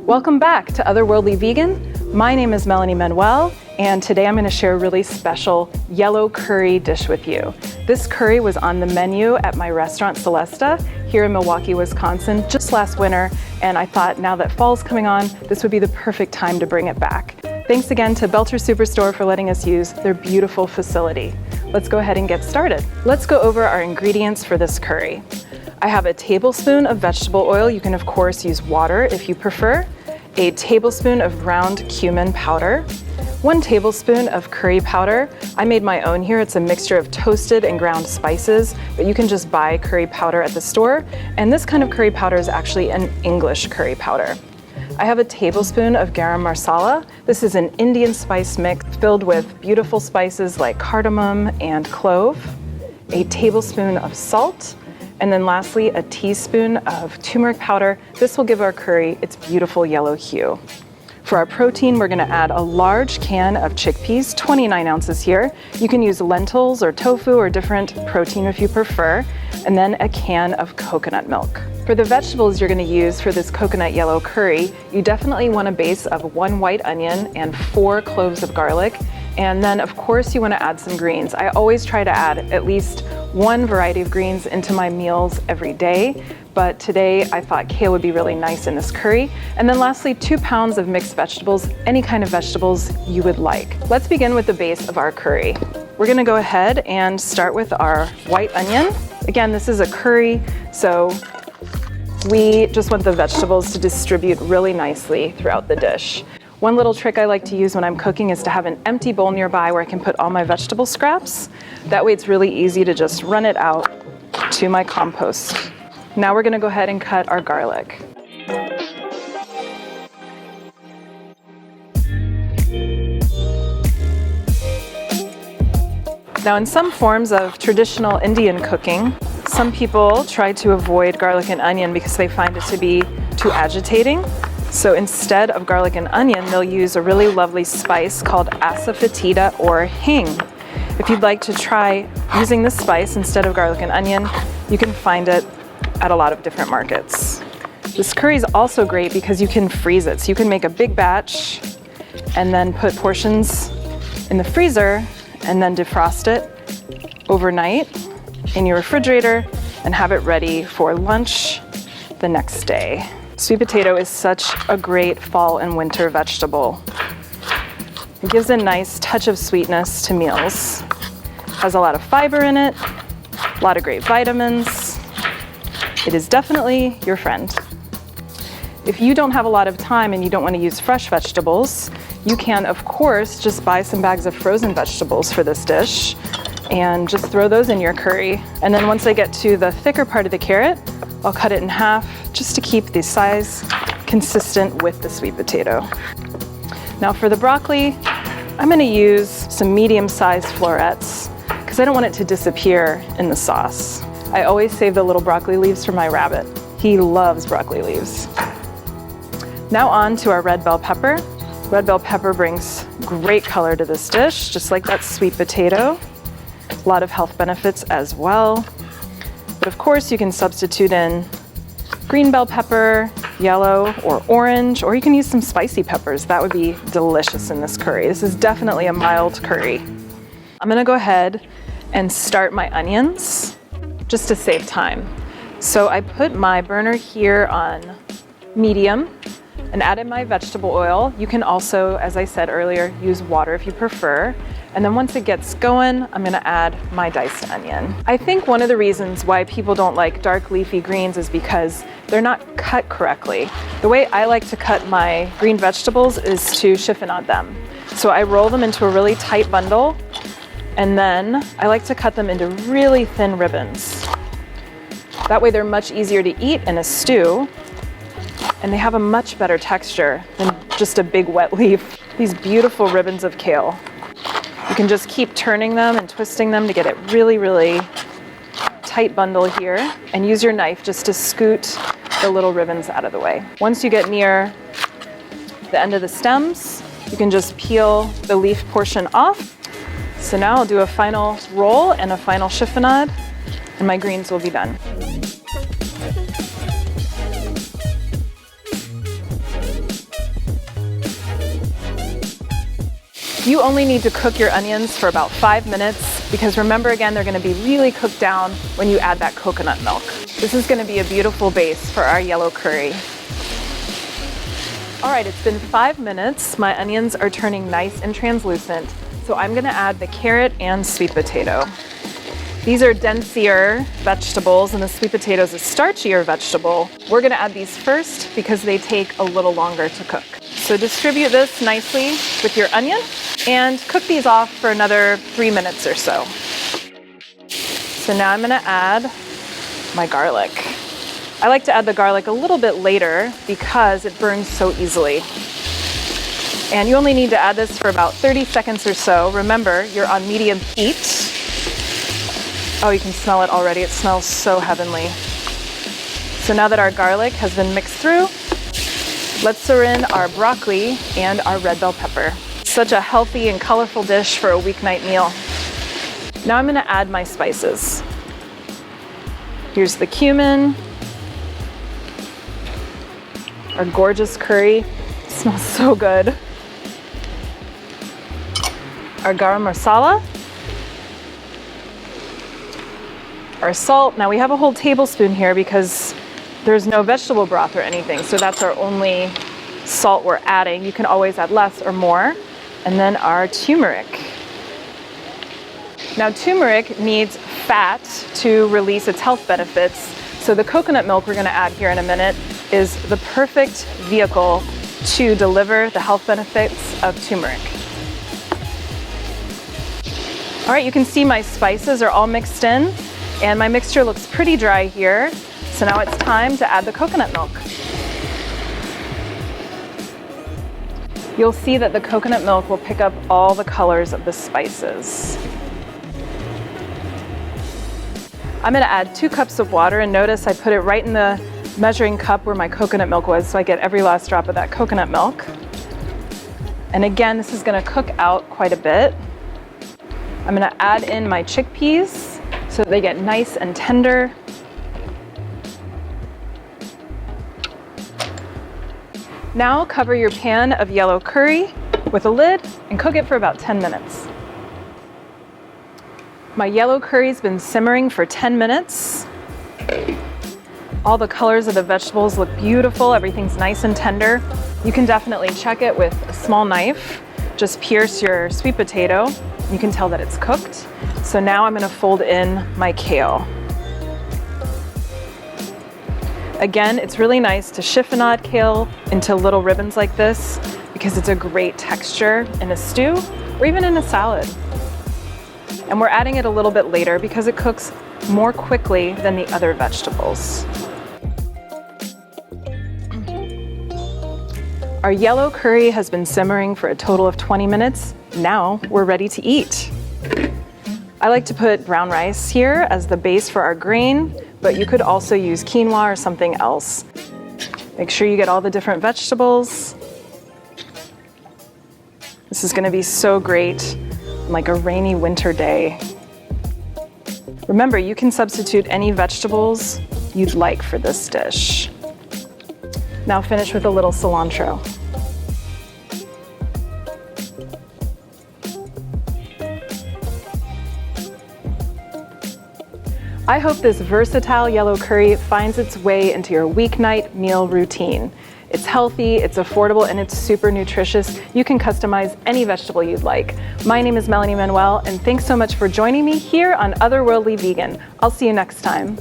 Welcome back to Otherworldly Vegan. My name is Melanie Manuel, and today I'm going to share a really special yellow curry dish with you. This curry was on the menu at my restaurant Celesta here in Milwaukee, Wisconsin, just last winter, and I thought now that fall's coming on, this would be the perfect time to bring it back. Thanks again to Belter Superstore for letting us use their beautiful facility. Let's go ahead and get started. Let's go over our ingredients for this curry. I have a tablespoon of vegetable oil. You can of course use water if you prefer. A tablespoon of ground cumin powder. 1 tablespoon of curry powder. I made my own here. It's a mixture of toasted and ground spices, but you can just buy curry powder at the store. And this kind of curry powder is actually an English curry powder. I have a tablespoon of garam masala. This is an Indian spice mix filled with beautiful spices like cardamom and clove. A tablespoon of salt. And then lastly, a teaspoon of turmeric powder. This will give our curry its beautiful yellow hue. For our protein, we're gonna add a large can of chickpeas, 29 ounces here. You can use lentils or tofu or different protein if you prefer. And then a can of coconut milk. For the vegetables you're gonna use for this coconut yellow curry, you definitely want a base of 1 white onion and 4 cloves of garlic. And then of course you wanna add some greens. I always try to add at least 1 variety of greens into my meals every day, but today I thought kale would be really nice in this curry. And then lastly, 2 pounds of mixed vegetables, any kind of vegetables you would like. Let's begin with the base of our curry. We're gonna go ahead and start with our white onion. Again, this is a curry, so we just want the vegetables to distribute really nicely throughout the dish. One little trick I like to use when I'm cooking is to have an empty bowl nearby where I can put all my vegetable scraps. That way it's really easy to just run it out to my compost. Now we're gonna go ahead and cut our garlic. Now in some forms of traditional Indian cooking, some people try to avoid garlic and onion because they find it to be too agitating. So instead of garlic and onion, they'll use a really lovely spice called asafoetida or hing. If you'd like to try using this spice instead of garlic and onion, you can find it at a lot of different markets. This curry is also great because you can freeze it. So you can make a big batch and then put portions in the freezer and then defrost it overnight in your refrigerator and have it ready for lunch the next day. Sweet potato is such a great fall and winter vegetable. It gives a nice touch of sweetness to meals. Has a lot of fiber in it, a lot of great vitamins. It is definitely your friend. If you don't have a lot of time and you don't want to use fresh vegetables, you can of course just buy some bags of frozen vegetables for this dish and just throw those in your curry. And then once I get to the thicker part of the carrot, I'll cut it in half just to keep the size consistent with the sweet potato. Now for the broccoli, I'm gonna use some medium-sized florets because I don't want it to disappear in the sauce. I always save the little broccoli leaves for my rabbit. He loves broccoli leaves. Now on to our red bell pepper. Red bell pepper brings great color to this dish, just like that sweet potato. A lot of health benefits as well. But of course you can substitute in green bell pepper, yellow or orange, or you can use some spicy peppers. That would be delicious in this curry. This is definitely a mild curry. I'm gonna go ahead and start my onions just to save time. So I put my burner here on medium and added my vegetable oil. You can also, as I said earlier, use water if you prefer. And then once it gets going, I'm gonna add my diced onion. I think one of the reasons why people don't like dark leafy greens is because they're not cut correctly. The way I like to cut my green vegetables is to chiffonade them. So I roll them into a really tight bundle, and then I like to cut them into really thin ribbons. That way they're much easier to eat in a stew, and they have a much better texture than just a big wet leaf. These beautiful ribbons of kale. You can just keep turning them and twisting them to get it really, really tight bundle here, and use your knife just to scoot the little ribbons out of the way. Once you get near the end of the stems, you can just peel the leaf portion off. So now I'll do a final roll and a final chiffonade, and my greens will be done. You only need to cook your onions for about 5 minutes because remember again, they're going to be really cooked down when you add that coconut milk. This is going to be a beautiful base for our yellow curry. All right, it's been 5 minutes. My onions are turning nice and translucent. So I'm going to add the carrot and sweet potato. These are denser vegetables and the sweet potato is a starchier vegetable. We're going to add these first because they take a little longer to cook. So distribute this nicely with your onion and cook these off for another 3 minutes or so. So now I'm going to add my garlic. I like to add the garlic a little bit later because it burns so easily. And you only need to add this for about 30 seconds or so. Remember, you're on medium heat. Oh, you can smell it already. It smells so heavenly. So now that our garlic has been mixed through, let's stir in our broccoli and our red bell pepper. Such a healthy and colorful dish for a weeknight meal. Now I'm going to add my spices. Here's the cumin, our gorgeous curry. It smells so good. Our garam masala, our salt. Now we have a whole tablespoon here because there's no vegetable broth or anything, so that's our only salt we're adding. You can always add less or more. And then our turmeric. Now turmeric needs fat to release its health benefits, so the coconut milk we're going to add here in a minute is the perfect vehicle to deliver the health benefits of turmeric. All right, you can see my spices are all mixed in and my mixture looks pretty dry here. So now it's time to add the coconut milk. You'll see that the coconut milk will pick up all the colors of the spices. I'm going to add 2 cups of water and notice I put it right in the measuring cup where my coconut milk was so I get every last drop of that coconut milk. And again, this is going to cook out quite a bit. I'm going to add in my chickpeas so that they get nice and tender. Now cover your pan of yellow curry with a lid and cook it for about 10 minutes. My yellow curry's been simmering for 10 minutes. All the colors of the vegetables look beautiful. Everything's nice and tender. You can definitely check it with a small knife. Just pierce your sweet potato. You can tell that it's cooked. So now I'm going to fold in my kale. Again, it's really nice to chiffonade kale into little ribbons like this because it's a great texture in a stew or even in a salad. And we're adding it a little bit later because it cooks more quickly than the other vegetables. Our yellow curry has been simmering for a total of 20 minutes. Now we're ready to eat. I like to put brown rice here as the base for our grain, but you could also use quinoa or something else. Make sure you get all the different vegetables. This is going to be so great on like a rainy winter day. Remember, you can substitute any vegetables you'd like for this dish. Now finish with a little cilantro. I hope this versatile yellow curry finds its way into your weeknight meal routine. It's healthy, it's affordable, and it's super nutritious. You can customize any vegetable you'd like. My name is Melanie Manuel, and thanks so much for joining me here on Otherworldly Vegan. I'll see you next time.